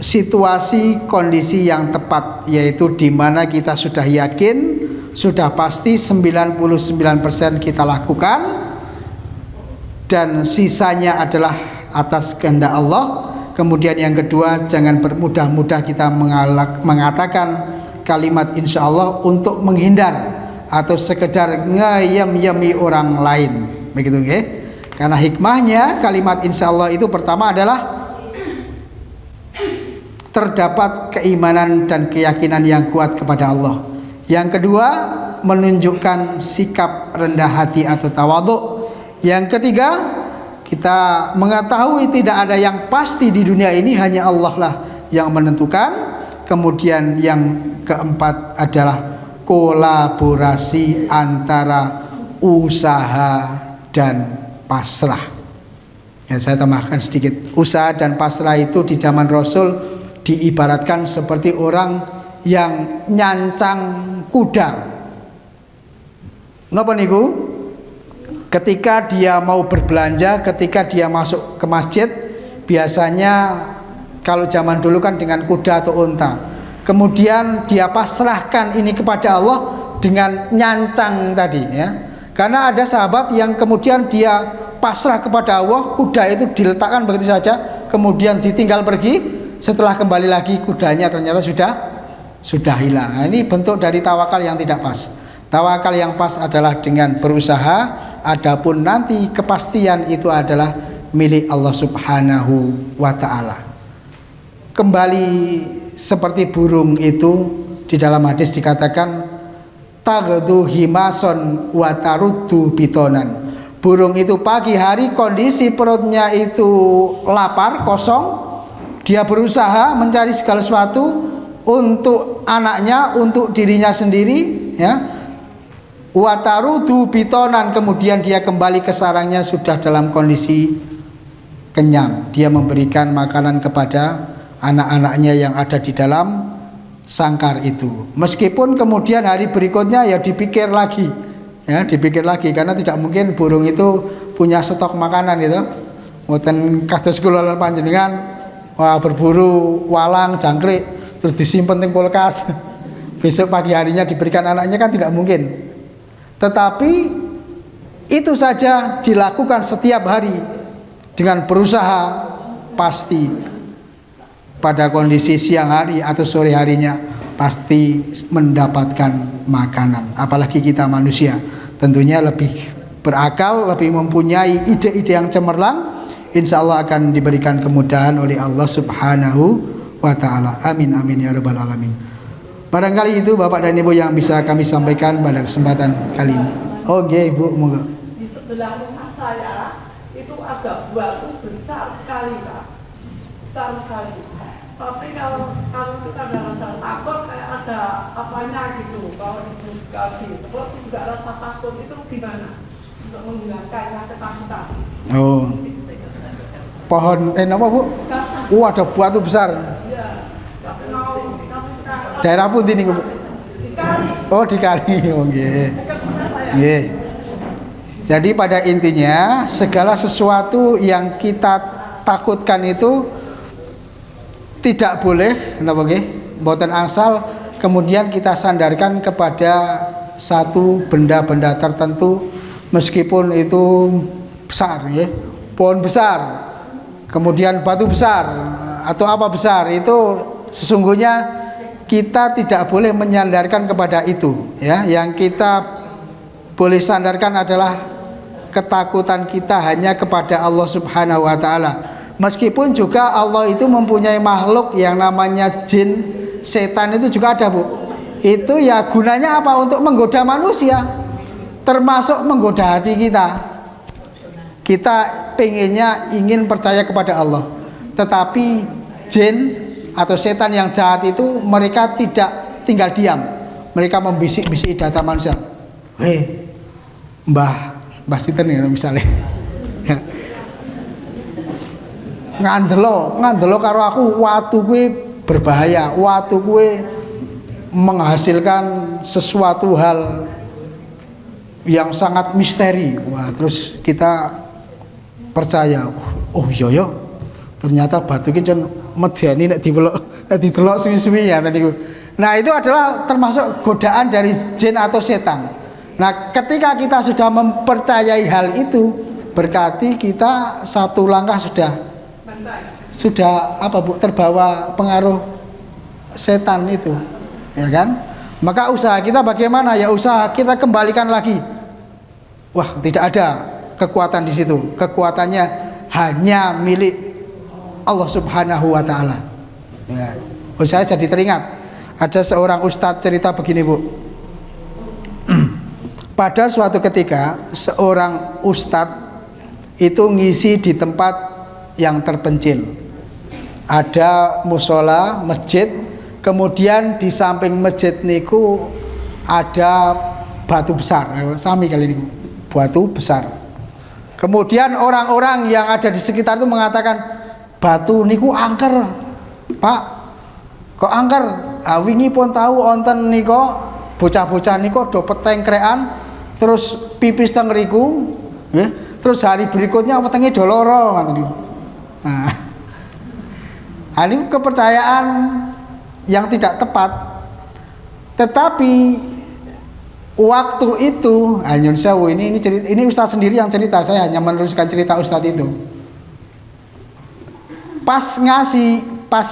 situasi kondisi yang tepat, yaitu di mana kita sudah yakin, sudah pasti 99% kita lakukan, dan sisanya adalah atas kehendak Allah. Kemudian yang kedua, jangan bermudah-mudah kita mengatakan kalimat insya Allah untuk menghindar atau sekedar ngeyem-yemi orang lain, begitu, okay? Karena hikmahnya kalimat insya Allah itu pertama adalah terdapat keimanan dan keyakinan yang kuat kepada Allah. Yang kedua, menunjukkan sikap rendah hati atau tawadhu. Yang ketiga, kita mengetahui tidak ada yang pasti di dunia ini, hanya Allah lah yang menentukan. Kemudian yang keempat adalah kolaborasi antara usaha dan pasrah. Ya, saya tambahkan sedikit. Usaha dan pasrah itu di zaman Rasul diibaratkan seperti orang yang nyancang kuda. Napa niku? Ketika dia mau berbelanja, ketika dia masuk ke masjid, biasanya kalau zaman dulu kan dengan kuda atau unta. Kemudian dia pasrahkan ini kepada Allah dengan nyancang tadi, ya. Karena ada sahabat yang kemudian dia pasrah kepada Allah, kuda itu diletakkan begitu saja, kemudian ditinggal pergi, setelah kembali lagi kudanya ternyata sudah hilang. Nah, ini bentuk dari tawakal yang tidak pas. Tawakal yang pas adalah dengan berusaha, adapun nanti kepastian itu adalah milik Allah Subhanahu wa taala. Kembali seperti burung itu, di dalam hadis dikatakan taghdu himason wa taruddu bitonan. Burung itu pagi hari kondisi perutnya itu lapar, kosong, Dia berusaha mencari segala sesuatu untuk anaknya, untuk dirinya sendiri, ya. Watarudu bitonan, kemudian dia kembali ke sarangnya sudah dalam kondisi kenyang. Dia memberikan makanan kepada anak-anaknya yang ada di dalam sangkar itu. Meskipun kemudian hari berikutnya ya dipikir lagi, karena tidak mungkin burung itu punya stok makanan gitu. Mboten kados kula panjenengan berburu walang, jangkrik terus disimpan di kulkas. Besok pagi harinya diberikan anaknya kan tidak mungkin. Tetapi itu saja dilakukan setiap hari dengan berusaha, pasti pada kondisi siang hari atau sore harinya pasti mendapatkan makanan. Apalagi kita manusia, tentunya lebih berakal, lebih mempunyai ide-ide yang cemerlang, insya Allah akan diberikan kemudahan oleh Allah Subhanahu wa ta'ala. Amin amin ya rabbal alamin. Barangkali itu Bapak dan Ibu yang bisa kami sampaikan pada kesempatan kali ini. Oke Ibu, moga. Di sebelah rumah saya itu ada batu besar sekali Pak, besar sekali. Tapi kalau kita rasa takut kayak ada apanya gitu, kalau itu sekali, terus juga rasa takut itu gimana untuk menghilangkan ketakutan? Oh, pohon apa Bu? Ada batu besar. Iya. Daerah pun ini Bu? Di kali. Oh di kali, oke. Okay. Jadi pada intinya segala sesuatu yang kita takutkan itu tidak boleh, mboten angsal kemudian kita sandarkan kepada satu benda-benda tertentu, meskipun itu besar, ya, pohon besar, kemudian batu besar atau apa besar, itu sesungguhnya kita tidak boleh menyandarkan kepada itu, ya. Yang kita boleh sandarkan adalah ketakutan kita hanya kepada Allah Subhanahu wa ta'ala. Meskipun juga Allah itu mempunyai makhluk yang namanya jin, setan itu juga ada Bu. Itu ya gunanya apa? Untuk menggoda manusia, termasuk menggoda hati kita. Kita pengennya ingin percaya kepada Allah, tetapi jin atau setan yang jahat itu mereka tidak tinggal diam. Mereka membisik-bisik data manusia. Hei, Mbah Sinten ya misalnya. Ngandelo karo aku, watu kuwi berbahaya, watu kuwi menghasilkan sesuatu hal yang sangat misteri. Wah, terus kita percaya, oh iya ya, ternyata batu ki jan medeni nek didelok suwi-suwi ya tadi. Nah, itu adalah termasuk godaan dari jin atau setan. Nah, ketika kita sudah mempercayai hal itu, berarti kita satu langkah sudah apa Bu, terbawa pengaruh setan itu, ya kan? Maka usaha kita bagaimana? Ya usaha kita kembalikan lagi. Wah, tidak ada kekuatan di situ. Kekuatannya hanya milik Allah Subhanahu wa ta'ala. Ya. Saya jadi teringat ada seorang ustadz cerita begini Bu. Pada suatu ketika seorang ustadz itu ngisi di tempat yang terpencil. Ada musola, masjid, kemudian di samping masjid niku ada batu besar, sami kali ini, batu besar. Kemudian orang-orang yang ada di sekitar itu mengatakan, batu niku angker, Pak, kok angker? Wingi pun tahu onten niko, bocah-bocah niko do petengkrean, terus pipis teng riku, ya. Terus hari berikutnya wetenge do lara. Nah, ini kepercayaan yang tidak tepat. Tetapi waktu itu, nyun sewu, ini cerita, ini ustaz sendiri yang cerita, saya hanya meneruskan cerita ustaz itu. Pas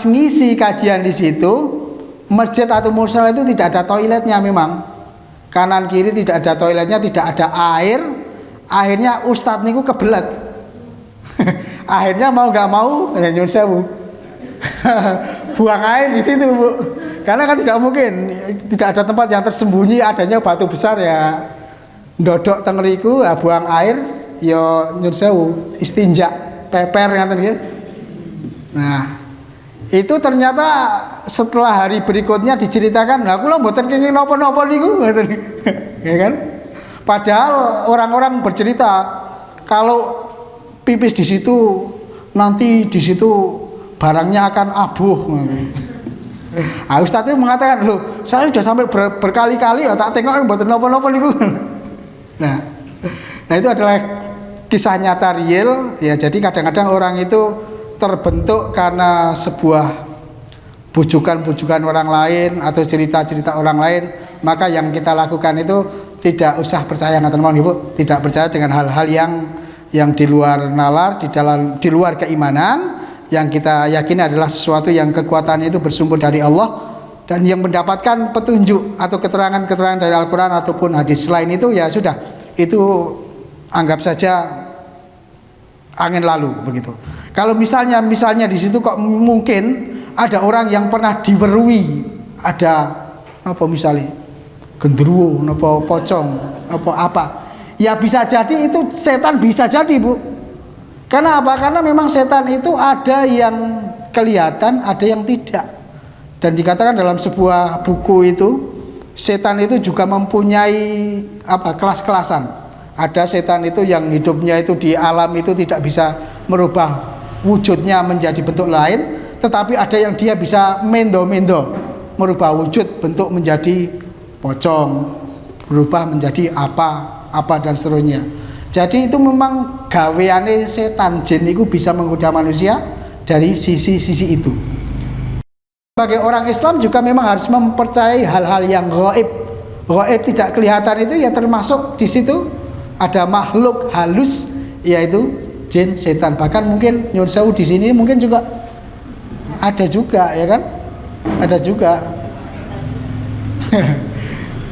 ngisi kajian di situ, masjid atau musola itu tidak ada toiletnya memang. Kanan kiri tidak ada toiletnya, tidak ada air. Akhirnya ustadz niku kebelet. Akhirnya mau nggak mau, nyun sewu, buang air di situ Bu. Karena kan tidak mungkin, tidak ada tempat yang tersembunyi, adanya batu besar ya. Ndodok teng riku, buang air, ya nyun sewu, istinja, peper ngaten nggih. Nah, Itu ternyata setelah hari berikutnya diceritakan, nah kula mboten kenging napa-napa niku, ya kan? Padahal orang-orang bercerita kalau pipis di situ nanti di situ barangnya akan abuh. Ustadz itu mengatakan, loh saya sudah sampai berkali-kali ya tak tengok mboten napa-napa niku. Nah itu adalah kisah nyata real ya. Jadi kadang-kadang orang itu terbentuk karena sebuah bujukan-bujukan orang lain atau cerita-cerita orang lain, maka yang kita lakukan itu tidak usah percaya, tidak percaya dengan hal-hal yang di luar nalar, di luar keimanan. Yang kita yakini adalah sesuatu yang kekuatannya itu bersumber dari Allah, dan yang mendapatkan petunjuk atau keterangan-keterangan dari Al-Quran ataupun hadis lain itu ya sudah, itu anggap saja angin lalu begitu. Kalau misalnya di situ kok mungkin ada orang yang pernah diwerui, ada apa misalnya gendruwo, apa pocong, apa, ya bisa jadi itu setan, bisa jadi Bu. Karena apa? Karena memang setan itu ada yang kelihatan, ada yang tidak. Dan dikatakan dalam sebuah buku itu, setan itu juga mempunyai kelas-kelasan. Ada setan itu yang hidupnya itu di alam itu tidak bisa merubah wujudnya menjadi bentuk lain, tetapi ada yang dia bisa mendo-mendo, merubah wujud bentuk menjadi pocong, berubah menjadi apa dan seterusnya. Jadi itu memang gaweane setan, jin itu bisa menggoda manusia dari sisi-sisi itu. Sebagai orang Islam juga memang harus mempercayai hal-hal yang gaib. Gaib tidak kelihatan itu ya termasuk di situ ada makhluk halus, yaitu jin, setan. Bahkan mungkin nyun sewu di sini mungkin juga ada juga, ya kan? Ada juga.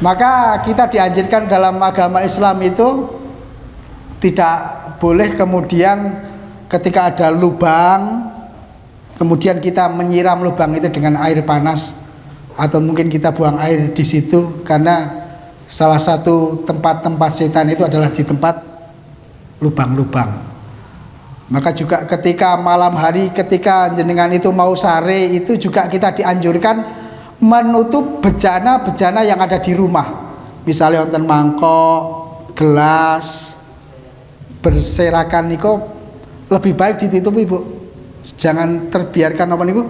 Maka kita dianjurkan dalam agama Islam itu tidak boleh kemudian ketika ada lubang kemudian kita menyiram lubang itu dengan air panas atau mungkin kita buang air di situ, karena salah satu tempat-tempat setan itu adalah di tempat lubang-lubang. Maka juga ketika malam hari ketika jenengan itu mau sare itu juga kita dianjurkan menutup bejana-bejana yang ada di rumah. Misalnya wonten mangkok, gelas, berserakan niku lebih baik ditutup Ibu. Jangan terbiarkan apa niku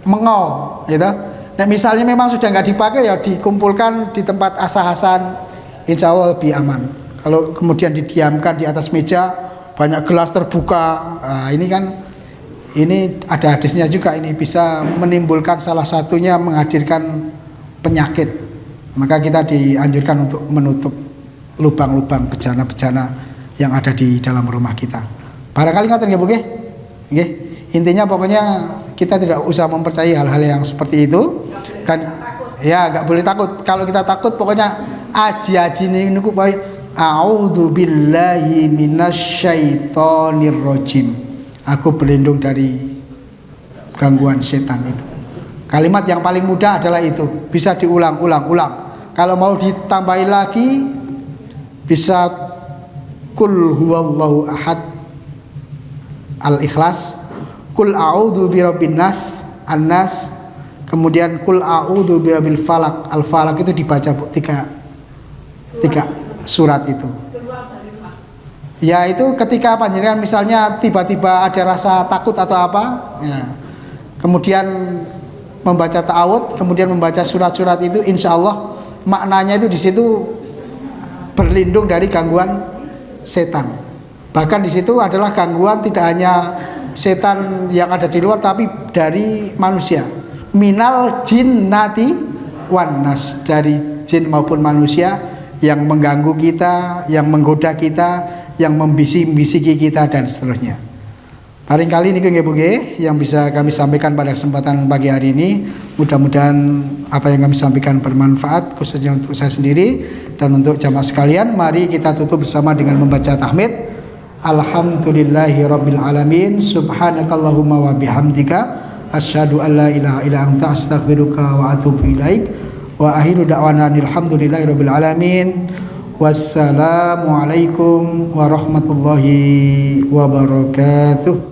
mengau, gitu. Nah misalnya memang sudah nggak dipakai ya dikumpulkan di tempat asah-asahan, insya Allah lebih aman. Kalau kemudian didiamkan di atas meja banyak gelas terbuka, nah, ini ada hadisnya juga, ini bisa menimbulkan salah satunya menghadirkan penyakit. Maka kita dianjurkan untuk menutup lubang-lubang bejana-bejana yang ada di dalam rumah kita. Barangkali ngoten nggih Bu nggih? Nggih. Intinya pokoknya kita tidak usah mempercayai hal-hal yang seperti itu, dan ya nggak boleh takut. Kalau kita takut pokoknya aji-aji niku bae a'udzubillahi minasyaitonirrajim. Aku berlindung dari gangguan setan itu. Kalimat yang paling mudah adalah itu, bisa diulang-ulang. Kalau mau ditambahin lagi bisa Kul huwallahu ahad, Al-Ikhlas, Kul a'udzu birabbin nas, An-Nas, kemudian Kul a'udzu birabbil falaq. Al-Falaq itu dibaca Bu, tiga surat itu. Ya itu ketika panjenengan misalnya tiba-tiba ada rasa takut atau apa, ya, kemudian membaca ta'awudz, kemudian membaca surat-surat itu, insya Allah maknanya itu di situ berlindung dari gangguan setan. Bahkan di situ adalah gangguan tidak hanya setan yang ada di luar, tapi dari manusia. Minal jinnati wan nas, dari jin maupun manusia yang mengganggu kita, yang menggoda kita, yang membisik-bisiki kita dan seterusnya. Barangkali ini nggih Bu nggih yang bisa kami sampaikan pada kesempatan pagi hari ini. Mudah-mudahan apa yang kami sampaikan bermanfaat khususnya untuk saya sendiri dan untuk jamaah sekalian. Mari kita tutup bersama dengan membaca tahmid. Alhamdulillahirabbil alamin. Subhanakallahumma wa bihamdika asyhadu an la ilaha illa anta astaghfiruka wa atubu ilaik. Wa akhiru da'wana alhamdulillahirabbil alamin. Wassalamualaikum warahmatullahi wabarakatuh.